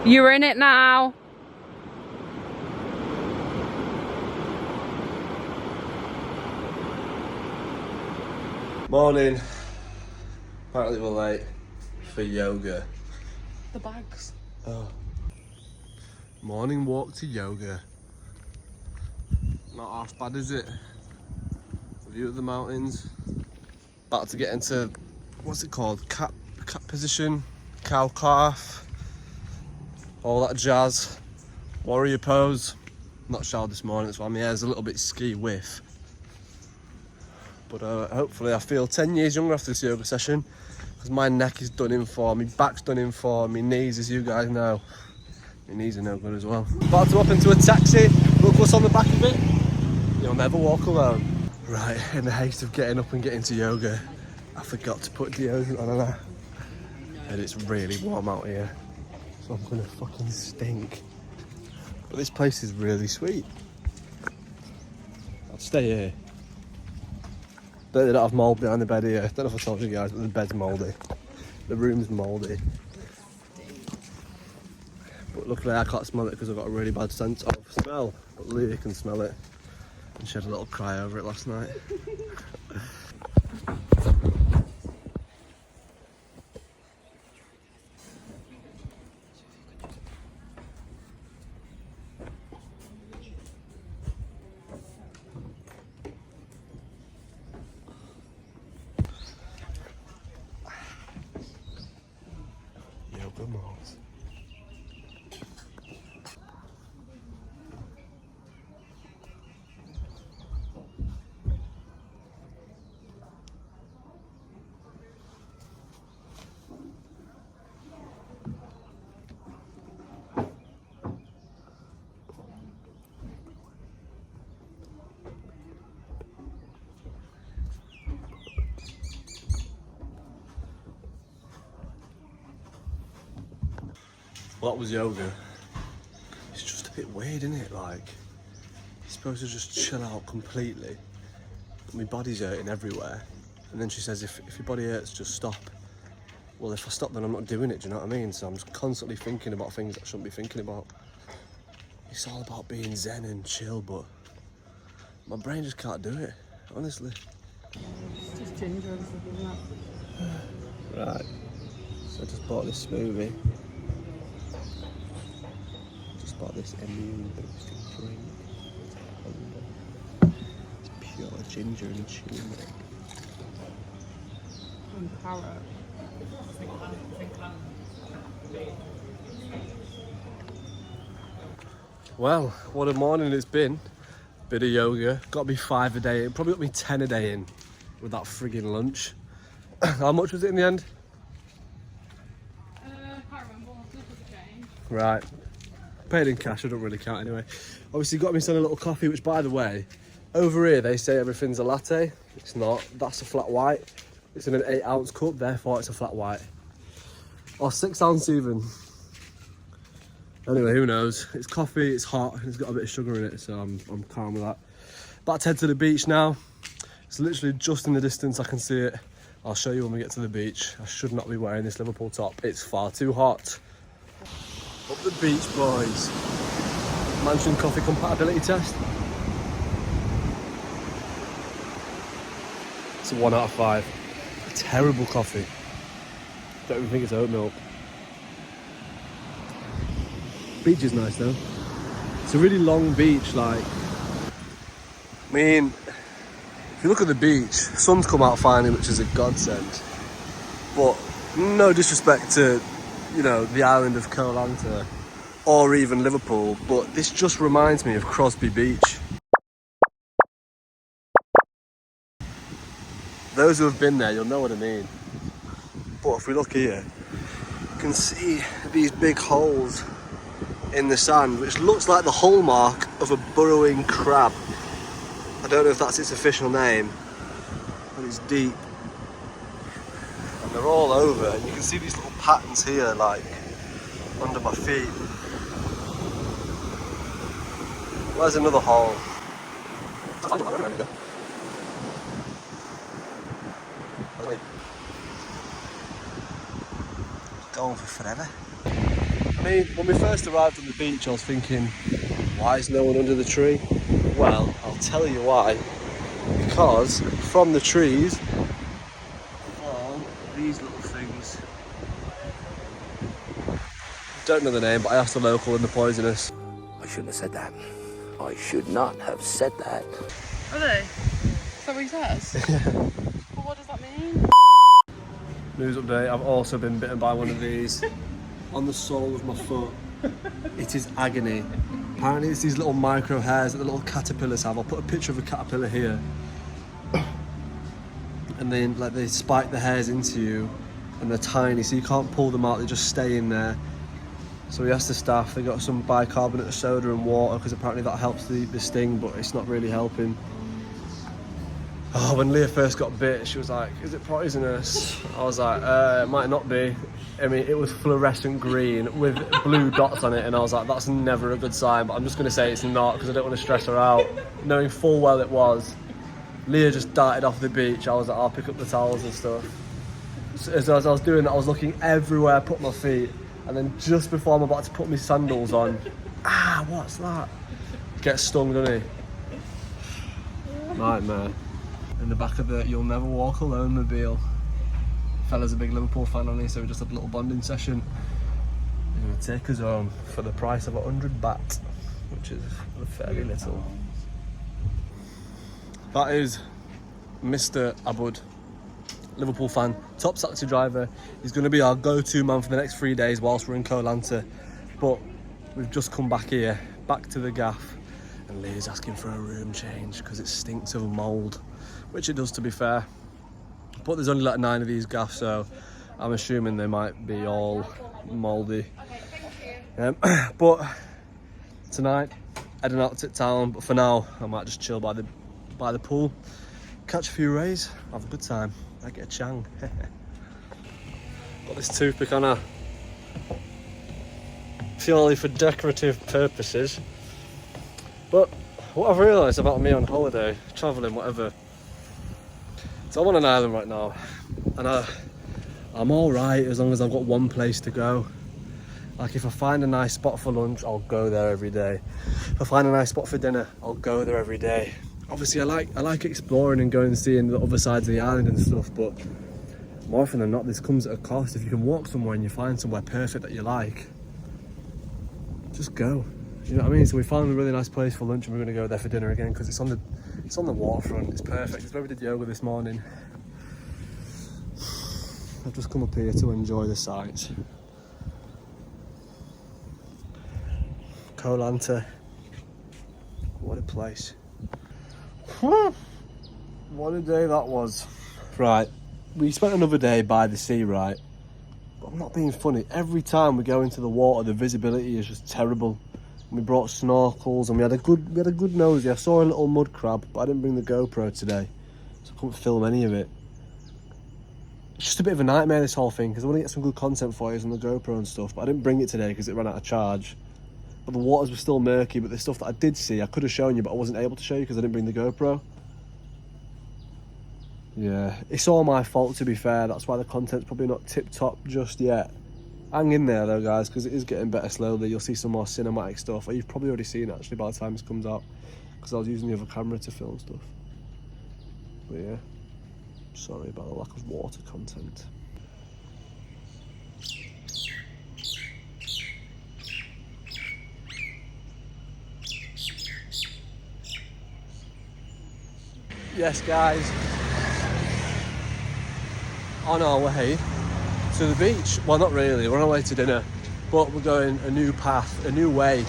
You're in it now. Morning. Apparently we're late for yoga. The bags. Oh. Morning walk to yoga. Not half bad, is it? View of the mountains. About to get into, what's it called? Cat position, cow calf, all that jazz. Warrior pose. Not showered this morning, that's why my hair's a little bit ski whiff. But hopefully I feel 10 years younger after this yoga session, because my neck is done in for, my back's done in for, my knees, as you guys know. My knees are no good as well. About to hop into a taxi. Look what's on the back of it. You'll never walk alone. Right, in the haste of getting up and getting to yoga, I forgot to put deodorant on, and it's really warm out here, so I'm gonna fucking stink. But this place is really sweet. I'll stay here. But they don't have mould behind the bed here. I don't know if I told you guys, but the bed's mouldy. The room's mouldy. But luckily I can't smell it because I've got a really bad sense of smell. But Leah can smell it. And she had a little cry over it last night. Yoga malls. Well, that was yoga. It's just a bit weird, isn't it? Like, you're supposed to just chill out completely. My body's hurting everywhere. And then she says, if your body hurts, just stop. Well, if I stop, then I'm not doing it, do you know what I mean? So I'm just constantly thinking about things I shouldn't be thinking about. It's all about being zen and chill, but my brain just can't do it, honestly. It's just ginger and stuff, isn't it? Right. So I just bought this smoothie. Bought this immune boosting drink. It's pure ginger and turmeric. And carrot. Well, what a morning it's been. Bit of yoga. Got me 5 a day. It probably got me 10 a day in with that frigging lunch. How much was it in the end? Can't remember. Right. Paid in cash, I don't really count anyway. Obviously got me some a little coffee, which by the way, over here they say everything's a latte. It's not, that's a flat white. It's in an 8-ounce cup, therefore it's a flat white. Or 6 ounce even. Anyway, who knows? It's coffee, it's hot, and it's got a bit of sugar in it, so I'm calm with that. About to head to the beach now. It's literally just in the distance, I can see it. I'll show you when we get to the beach. I should not be wearing this Liverpool top, it's far too hot. Up the beach, boys. Mansion coffee compatibility test. It's a 1 out of 5. A terrible coffee. Don't even think it's oat milk. Beach is nice though. It's a really long beach, like. I mean, if you look at the beach, sun's come out finally, which is a godsend. But no disrespect to, you know, the island of Koh Lanta or even Liverpool, but this just reminds me of Crosby Beach. Those who have been there, you'll know what I mean. But if we look here, you can see these big holes in the sand, which looks like the hallmark of a burrowing crab. I don't know if that's its official name, but it's deep. And they're all over, and you can see these little patterns here, like, under my feet. Where's another hole? Going for forever. I mean, when we first arrived on the beach, I was thinking, why is no one under the tree? Well, I'll tell you why. Because from the trees fall these little things. Don't know the name, but I asked the local and they're poisonous. I shouldn't have said that. I should not have said that. Are they? Is that what he says? Well, what does that mean? News update, I've also been bitten by one of these on the sole of my foot. It is agony. Apparently it's these little micro hairs that the little caterpillars have. I'll put a picture of a caterpillar here. And then like they spike the hairs into you and they're tiny so you can't pull them out, they just stay in there. So we asked the staff, they got some bicarbonate of soda and water because apparently that helps the sting, but it's not really helping. Oh, when Leah first got bit, she was like, is it poisonous? I was like, it might not be. I mean, it was fluorescent green with blue dots on it, and I was like, that's never a good sign, but I'm just going to say it's not because I don't want to stress her out. Knowing full well it was. Leah just darted off the beach. I was like, I'll pick up the towels and stuff. So as I was doing that, I was looking everywhere, put my feet, and then just before I'm about to put my sandals on, what's that? Gets stung, doesn't he? Nightmare. In the back of the You'll Never Walk Alone mobile. Fella's a big Liverpool fan on here, so we just had a little bonding session. He's going to take us home for the price of 100 baht, which is fairly little. That is Mr. Abud, Liverpool fan, top taxi driver. He's going to be our go-to man for the next 3 days whilst we're in Koh Lanta. But we've just come back here, back to the gaff, and Leah's asking for a room change because it stinks of mould, which it does, to be fair. But there's only like 9 of these gaffs, so I'm assuming they might be all mouldy. But tonight, heading out to town. But for now, I might just chill by the pool, catch a few rays, have a good time. I get a chang. Got this toothpick on her, purely for decorative purposes. But what I've realised about me on holiday, travelling, whatever. So I'm on an island right now, and I'm all right as long as I've got one place to go. Like if I find a nice spot for lunch, I'll go there every day. If I find a nice spot for dinner, I'll go there every day. Obviously, I like exploring and going and seeing the other sides of the island and stuff, but more often than not, this comes at a cost. If you can walk somewhere and you find somewhere perfect that you like, just go. You know what I mean? So we found a really nice place for lunch, and we're going to go there for dinner again because it's on the waterfront. It's perfect. It's where we did yoga this morning. I've just come up here to enjoy the sights. Koh Lanta. What a place. What a day that was. Right, we spent another day by the sea, right? But I'm not being funny. Every time we go into the water, the visibility is just terrible. We brought snorkels and we had a good nosy. I saw a little mud crab, but I didn't bring the GoPro today, so I couldn't film any of it. It's just a bit of a nightmare, this whole thing, because I want to get some good content for you on the GoPro and stuff, but I didn't bring it today because it ran out of charge. But the waters were still murky, but the stuff that I did see, I could have shown you, but I wasn't able to show you because I didn't bring the GoPro. Yeah, it's all my fault, to be fair. That's why the content's probably not tip-top just yet. Hang in there though, guys, because it is getting better slowly. You'll see some more cinematic stuff, or you've probably already seen it actually by the time this comes out, because I was using the other camera to film stuff. But yeah, sorry about the lack of water content. Yes, guys, on our way to the beach. Well, not really, we're on our way to dinner, but we're going a new path, a new way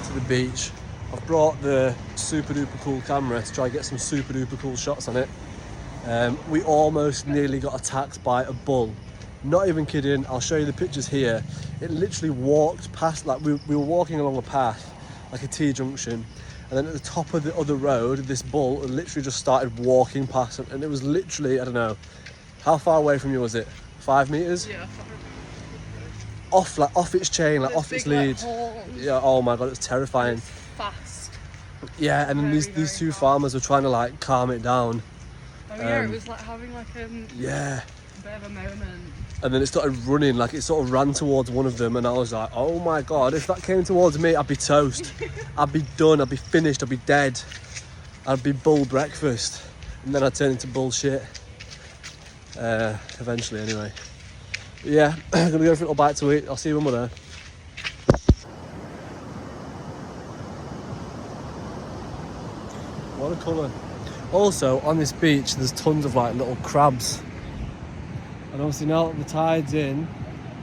to the beach. I've brought the super duper cool camera to try and get some super duper cool shots on it. We almost nearly got attacked by a bull. Not even kidding, I'll show you the pictures here. It literally walked past, like we were walking along a path, like a T-junction, and then at the top of the other road, this bull literally just started walking past, and it was literally, I don't know, how far away from you was it? 5 meters? Yeah. Off its chain, like off its lead. Yeah, oh my god, it's terrifying. It's fast. Yeah, and then these two farmers were trying to like calm it down. Oh yeah, it was like having like yeah, a bit of a moment. and then it started running, like it sort of ran towards one of them, and I was like, oh my god, if that came towards me, I'd be toast. I'd be done, I'd be finished, I'd be dead. I'd be bull breakfast, and then I'd turn into bullshit. Eventually, anyway. Yeah, I'm gonna go for a little bite to eat. I'll see you when we're there. What a colour. Also, on this beach, there's tons of like little crabs. And obviously now that the tide's in,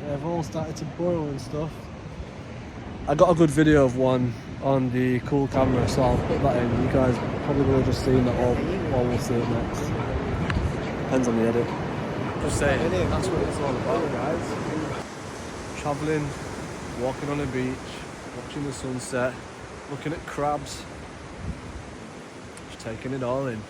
they've all started to boil and stuff. I got a good video of one on the cool camera, so I'll put that in. You guys probably will have just seen that, or we'll see it next. Depends on the edit. Just saying, that's what it's all about, guys. Travelling, walking on a beach, watching the sunset, looking at crabs, just taking it all in.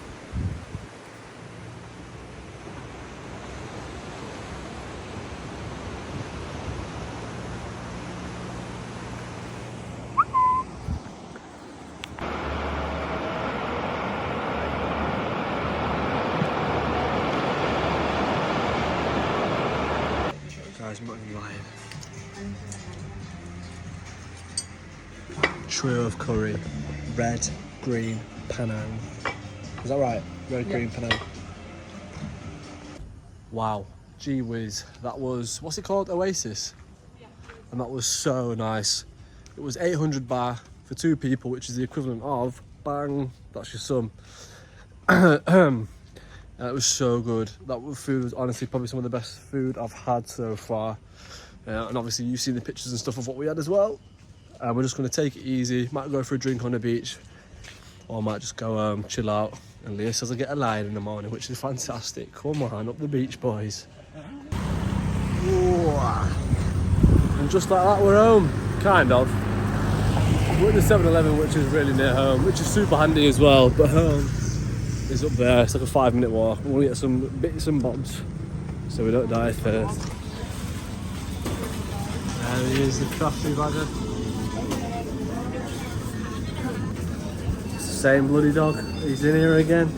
Guys, I'm not even lying. Trio of curry, red, green, Penang. Is that right? Red, green, Penang. Wow, gee whiz. That was, what's it called? Oasis? Yeah. And that was so nice. It was 800 baht for 2 people, which is the equivalent of, bang, that's your sum. It was so good. That food was honestly probably some of the best food I've had so far. And obviously you've seen the pictures and stuff of what we had as well. And we're just going to take it easy. Might go for a drink on the beach, or might just go home, chill out. And Leah says I get a line in the morning, which is fantastic. Come on, up the beach, boys. Ooh. And just like that, we're home. Kind of. We're at the 7-Eleven, which is really near home, which is super handy as well. But home is up there. It's like a 5-minute walk. We'll get some bits and bobs so we don't die first. There he is, the crafty bagger. Same bloody dog. He's in here again.